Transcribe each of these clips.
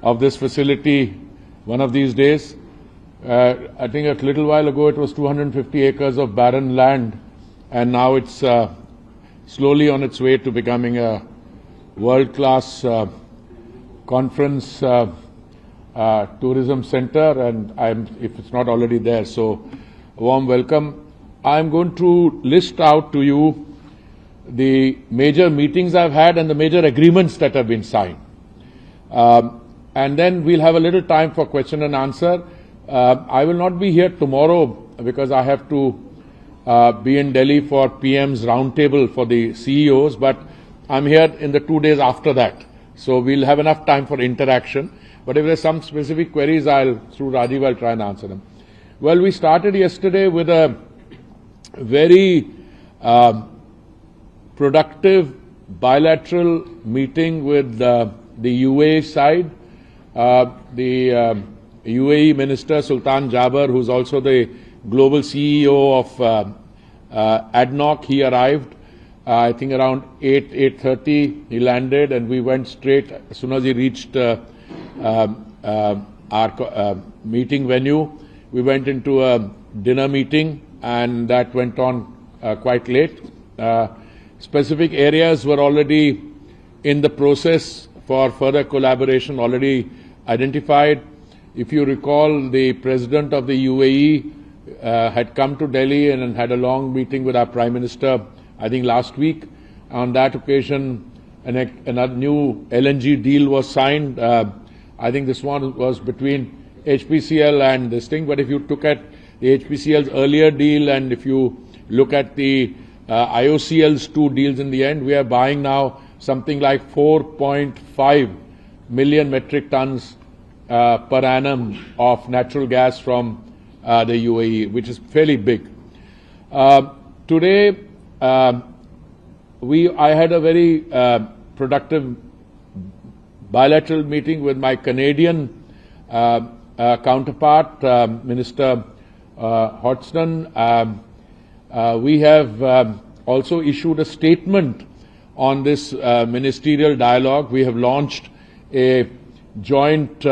of this facility one of these days. I think a little while ago it was 250 acres of barren land, and now it's slowly on its way to becoming a world-class conference tourism center, and if it's not already there, so a warm welcome. I'm going to list out to you the major meetings I've had and the major agreements that have been signed. And then we'll have a little time for question and answer. I will not be here tomorrow because I have to be in Delhi for PM's roundtable for the CEOs, but I'm here in the 2 days after that. So we'll have enough time for interaction. But if there's some specific queries, through Rajiv, I'll try and answer them. Well, we started yesterday with a very productive bilateral meeting with the UAE side. The UAE Minister Sultan Jaber, who's also the global CEO of ADNOC, he arrived. I think around 8:30 he landed, and we went straight as soon as he reached our meeting venue. We went into a dinner meeting, and that went on quite late. Specific areas were already in the process for further collaboration, already identified. If you recall, the President of the UAE had come to Delhi and had a long meeting with our Prime Minister, I think last week. On that occasion, another new LNG deal was signed. I think this one was between HPCL and this thing, but if you look at the HPCL's earlier deal and if you look at the IOCL's two deals in the end, we are buying now something like 4.5 million metric tons per annum of natural gas from the UAE, which is fairly big. Today, I had a very productive bilateral meeting with my Canadian counterpart, Minister Hodgson. We have also issued a statement on this ministerial dialogue. We have launched a joint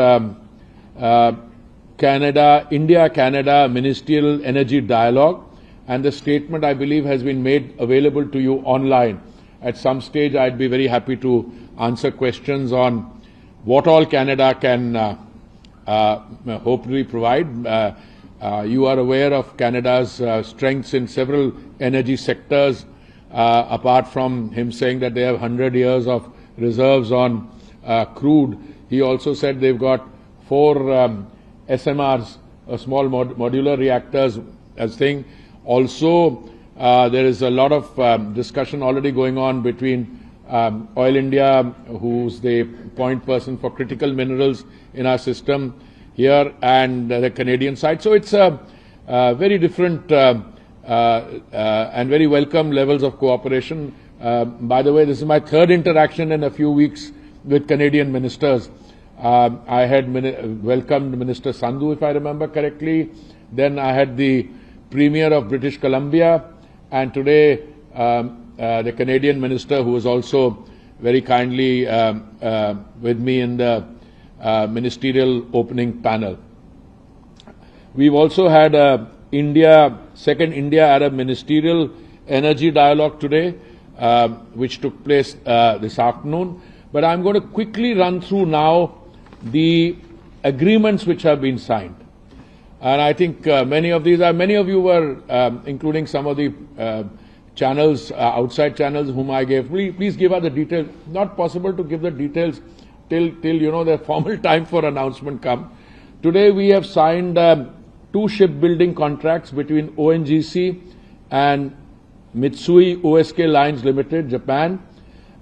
India-Canada ministerial energy dialogue, and the statement, I believe, has been made available to you online. At some stage, I'd be very happy to answer questions on what all Canada can hopefully provide. You are aware of Canada's strengths in several energy sectors, apart from him saying that they have 100 years of reserves on crude. He also said they've got 4 SMRs, small modular reactors, as thing. Also, there is a lot of discussion already going on between Oil India, who's the point person for critical minerals in our system here, and the Canadian side. So it's a very different and very welcome levels of cooperation. By the way, this is my 3rd interaction in a few weeks with Canadian ministers. I had welcomed Minister Sandhu, if I remember correctly. Then I had the Premier of British Columbia, and today the Canadian minister, who was also very kindly with me in the ministerial opening panel. We've also had a second India-Arab ministerial energy dialogue today, which took place this afternoon. But I'm going to quickly run through now the agreements which have been signed. And I think many of you were, including some of the channels, outside channels whom I gave. Please give us the details. Not possible to give the details till the formal time for announcement come. Today we have signed 2 shipbuilding contracts between ONGC and Mitsui O.S.K. Lines Limited, Japan,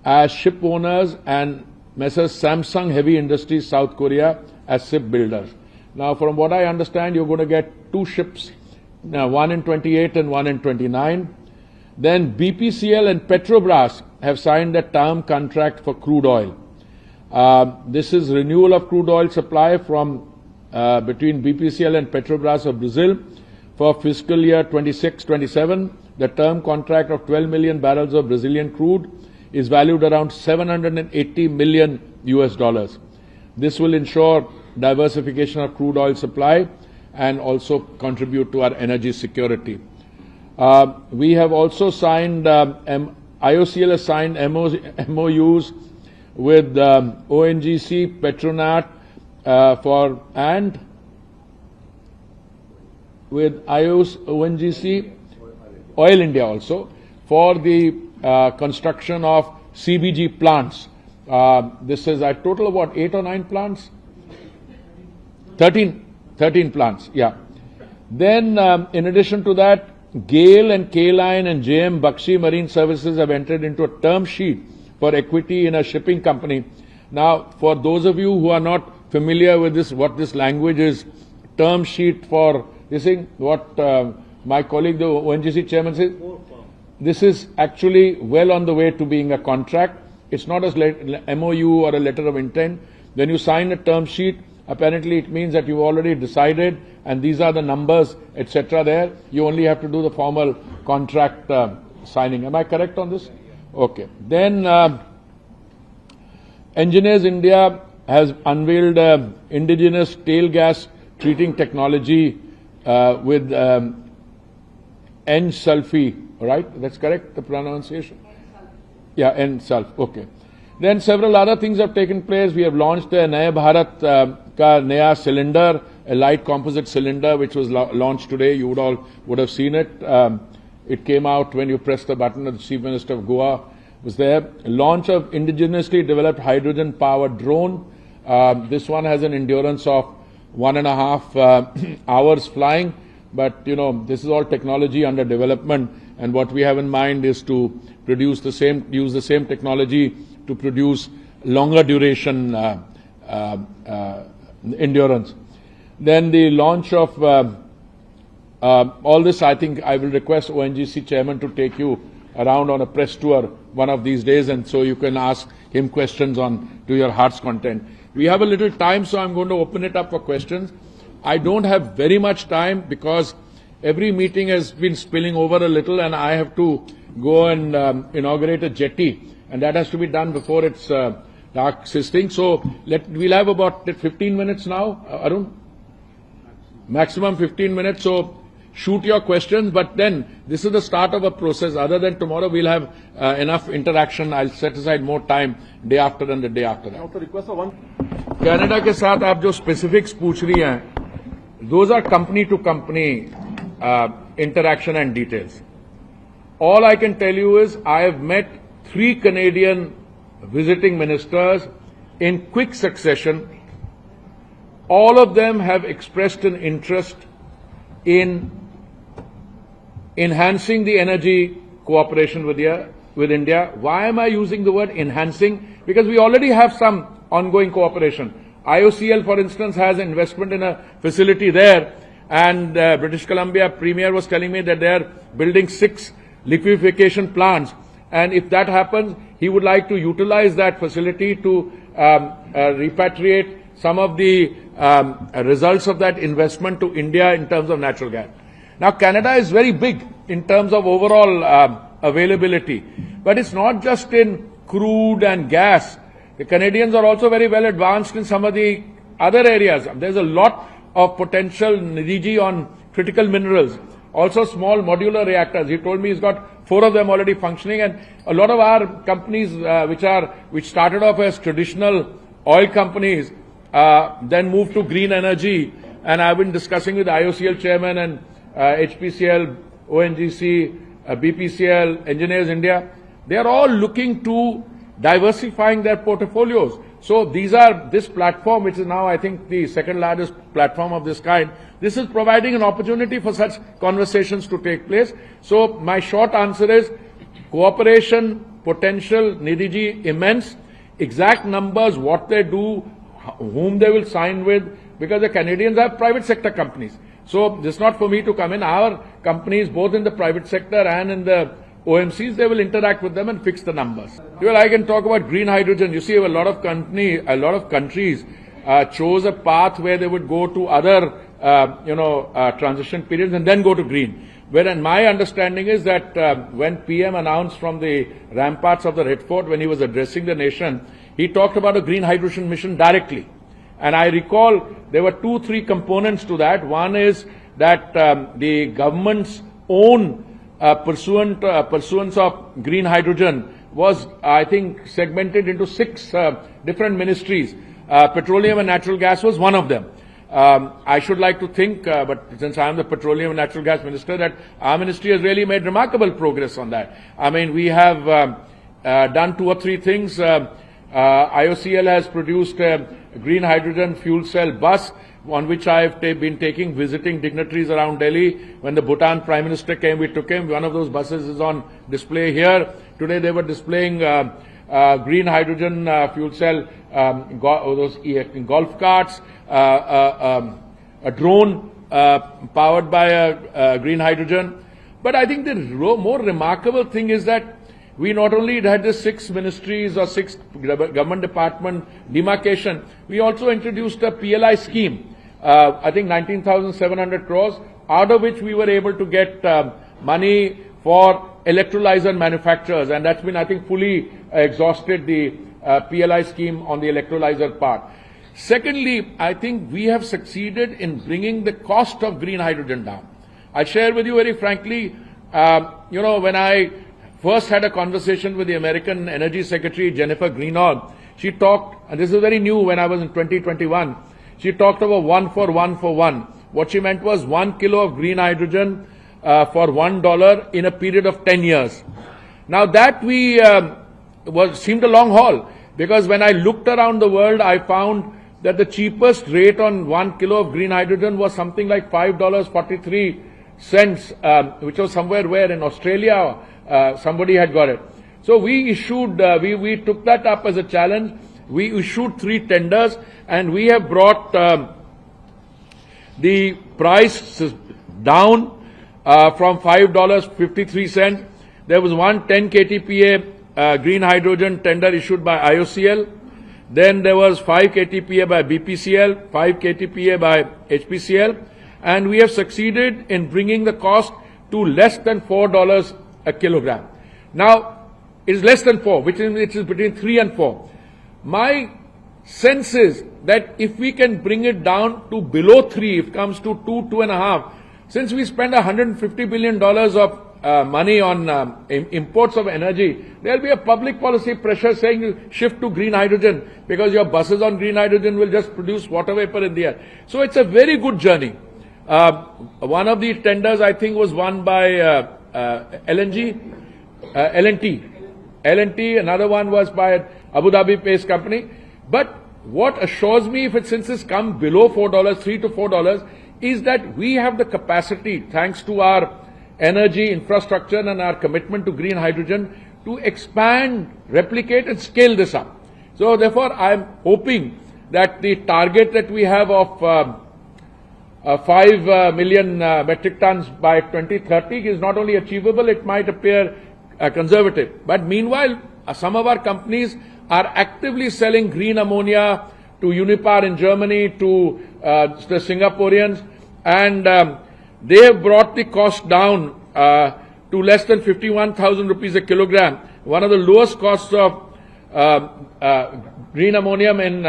as ship owners, and Messrs. Samsung Heavy Industries, South Korea, as ship builders. Now, from what I understand, you're going to get 2 ships, one in 28 and one in 29. Then BPCL and Petrobras have signed a term contract for crude oil. This is renewal of crude oil supply from between BPCL and Petrobras of Brazil for fiscal year 26-27. The term contract of 12 million barrels of Brazilian crude is valued around $780 million US. This will ensure diversification of crude oil supply and also contribute to our energy security. We have also signed, IOCL has signed MOUs with ONGC, Petronet, and with ONGC, Oil India also, for the construction of CBG plants. This is a total of what, 8 or 9 plants? 13 plants, yeah. Then, in addition to that, GAIL and K-Line and JM Bakshi Marine Services have entered into a term sheet for equity in a shipping company. Now, for those of you who are not familiar with this, what this language is, term sheet for this thing, what my colleague, the ONGC chairman, says, this is actually well on the way to being a contract. It's not a MOU or a letter of intent. When you sign a term sheet, apparently it means that you've already decided and these are the numbers, etc. there. You only have to do the formal contract signing. Am I correct on this? Okay. Then Engineers India has unveiled indigenous tail gas treating technology with N-sulfi, right? That's correct, the pronunciation? Yeah, N-sulf, okay. Then several other things have taken place. We have launched a Naya Bharat ka Naya cylinder, a light composite cylinder, which was launched today. You would have seen it. It came out when you pressed the button. The Chief Minister of Goa was there. Launch of indigenously developed hydrogen-powered drone. This one has an endurance of 1.5 hours flying. But, you know, this is all technology under development. And what we have in mind is to use the same technology to produce longer duration endurance. Then the launch of all this, I think I will request ONGC chairman to take you around on a press tour one of these days, and so you can ask him questions on to your heart's content. We have a little time, so I'm going to open it up for questions. I don't have very much time because every meeting has been spilling over a little, and I have to go and inaugurate a jetty, and that has to be done before it's dark sisting. So we'll have about 15 minutes now, Arun? Maximum 15 minutes. So shoot your questions, but then this is the start of a process. Other than tomorrow, we'll have enough interaction. I'll set aside more time day after and the day after that. Also request for one. Canada के साथ आप जो specifics पूछ रही हैं, those are company to company interaction and details. All I can tell you is I have met 3 Canadian visiting ministers in quick succession. All of them have expressed an interest in enhancing the energy cooperation with India. Why am I using the word enhancing? Because we already have some ongoing cooperation. IOCL, for instance, has investment in a facility there, and British Columbia Premier was telling me that they are building 6 liquefaction plants, and if that happens, he would like to utilize that facility to repatriate some of the results of that investment to India in terms of natural gas. Now, Canada is very big in terms of overall availability, but it's not just in crude and gas. The Canadians are also very well advanced in some of the other areas. There's a lot of potential, Nidhi, on critical minerals. Also small modular reactors. He told me he's got 4 of them already functioning, and a lot of our companies which started off as traditional oil companies then moved to green energy. And I've been discussing with IOCL chairman and HPCL, ONGC, BPCL, Engineers India. They are all looking to diversifying their portfolios. So this platform, which is now I think the second largest platform of this kind, this is providing an opportunity for such conversations to take place. So my short answer is cooperation potential, Nidhi ji, immense. Exact numbers, what they do, whom they will sign with, because the Canadians have private sector companies. So this is not for me to come in. Our companies, both in the private sector and in the OMCs, they will interact with them and fix the numbers. Well, I can talk about green hydrogen. You see, a lot of countries chose a path where they would go to other, transition periods and then go to green. Whereas my understanding is that when PM announced from the ramparts of the Red Fort, when he was addressing the nation, he talked about a green hydrogen mission directly. And I recall there were 2-3 components to that. One is that the government's own pursuance of green hydrogen was, I think, segmented into 6 different ministries. Petroleum and natural gas was one of them. I should like to think, but since I am the Petroleum and Natural Gas Minister, that our ministry has really made remarkable progress on that. I mean, we have done 2 or 3 things. IOCL has produced a green hydrogen fuel cell bus on which I have been visiting dignitaries around Delhi. When the Bhutan Prime Minister came, we took him. One of those buses is on display here. Today they were displaying green hydrogen fuel cell, those golf carts, a drone powered by a green hydrogen. But I think the more remarkable thing is that we not only had the 6 ministries or 6 government department demarcation, we also introduced a PLI scheme, I think 19,700 crores, out of which we were able to get money for electrolyzer manufacturers, and that's been, I think, fully exhausted, the PLI scheme on the electrolyzer part. Secondly, I think we have succeeded in bringing the cost of green hydrogen down. I share with you very frankly, when I first had a conversation with the American Energy Secretary, Jennifer Greenhalgh, she talked, and this is very new when I was in 2021, she talked about 1 for 1 for 1. What she meant was 1 kilo of green hydrogen for $1 in a period of 10 years. Now that seemed a long haul, because when I looked around the world, I found that the cheapest rate on 1 kilo of green hydrogen was something like $5.43, which was somewhere where in Australia somebody had got it. So we issued, we took that up as a challenge. We issued 3 tenders, and we have brought the price down from $5.53. There was one 10 KTPA green hydrogen tender issued by IOCL. Then there was 5 KTPA by BPCL, 5 KTPA by HPCL, and we have succeeded in bringing the cost to less than $4 a kilogram. Now, it is less than 4, which is between 3 and 4. My sense is that if we can bring it down to below 3, if it comes to 2, 2.5, since we spend $150 billion of money on imports of energy, there will be a public policy pressure saying you shift to green hydrogen, because your buses on green hydrogen will just produce water vapor in the air. So it's a very good journey. One of the tenders, I think, was won by L&T. Another one was by an Abu Dhabi-based company. But what assures me, since it's come below $4, $3 to $4, is that we have the capacity, thanks to our energy infrastructure and our commitment to green hydrogen, to expand, replicate and scale this up. So therefore, I'm hoping that the target that we have of 5 million metric tons by 2030 is not only achievable, it might appear conservative. But meanwhile, some of our companies are actively selling green ammonia to Unipar in Germany, to the Singaporeans, and they have brought the cost down to less than 51,000 rupees a kilogram, one of the lowest costs of green ammonium in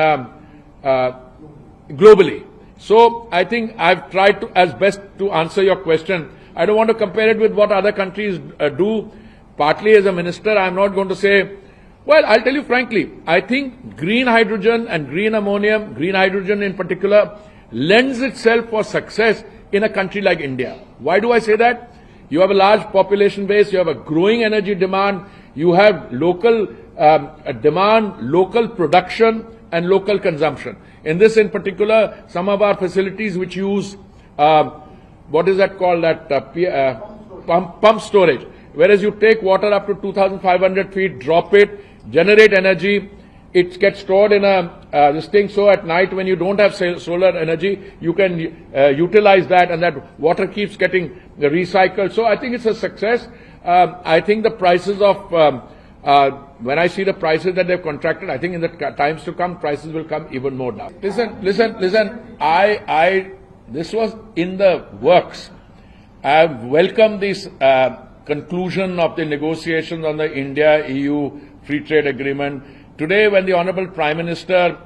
globally. So I think I've tried to, as best to answer your question. I don't want to compare it with what other countries do. Partly as a minister, I'm not going to say, well, I'll tell you frankly, I think green hydrogen and green ammonium, green hydrogen in particular, lends itself for success in a country like India. Why do I say that? You have a large population base, you have a growing energy demand, you have local demand, local production and local consumption. In this in particular, some of our facilities which use, what is that called, that pump storage. Whereas you take water up to 2,500 feet, drop it, generate energy, it gets stored in this thing, so at night when you don't have solar energy, you can utilize that, and that water keeps getting recycled. So I think it's a success. I think the prices of, when I see the prices that they've contracted, I think in the times to come, prices will come even more down. Listen, this was in the works. I welcome this conclusion of the negotiations on the India-EU free trade agreement. today when the Honorable Prime Minister,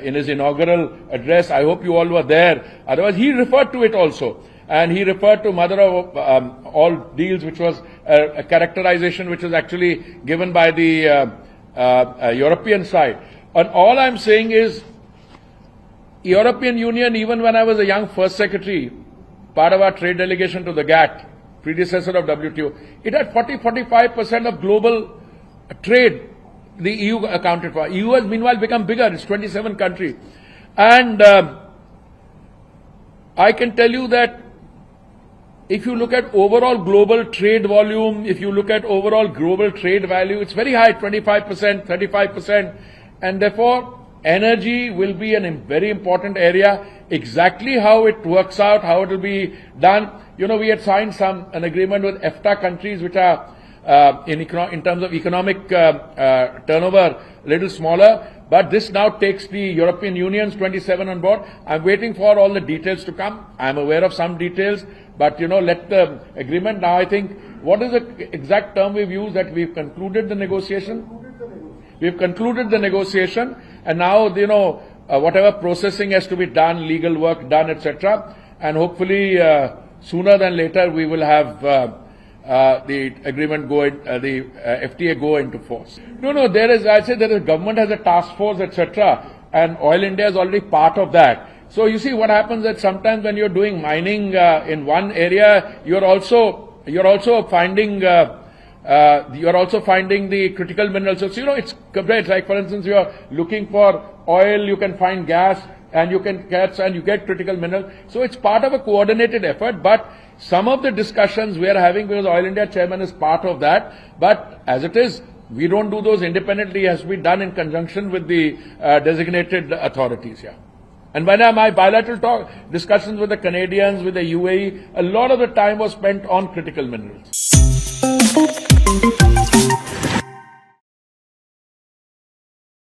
in his inaugural address, I hope you all were there, otherwise he referred to it also. And he referred to mother of all deals, which was a characterization which was actually given by the European side. And all I'm saying is, European Union, even when I was a young first secretary, part of our trade delegation to the GATT, predecessor of WTO, it had 40-45% of global trade the EU accounted for. EU has meanwhile become bigger. It's 27 countries. And I can tell you that if you look at overall global trade volume, if you look at overall global trade value, it's very high, 25%, 35%. And therefore, energy will be a very important area. Exactly how it works out, how it will be done. You know, we had signed an agreement with EFTA countries which are in terms of economic turnover a little smaller. But this now takes the European Union's 27 on board. I'm waiting for all the details to come. I'm aware of some details. But, you know, let the agreement now, I think, what is the exact term we've used, that we've concluded the negotiation? We've concluded the negotiation, and now, you know, whatever processing has to be done, legal work done, etc. And hopefully, sooner than later, we will have the agreement the FTA go into force. No, government has a task force, etc. And Oil India is already part of that. So you see what happens that sometimes when you're doing mining in one area, you're also finding the critical minerals. So you know, it's like, for instance, you're looking for oil, you can find gas, and you get critical minerals. So it's part of a coordinated effort. But some of the discussions we are having, because Oil India chairman is part of that. But as it is, we don't do those independently. It has to be done in conjunction with the designated authorities. Yeah. And when my bilateral discussions with the Canadians, with the UAE, a lot of the time was spent on critical minerals.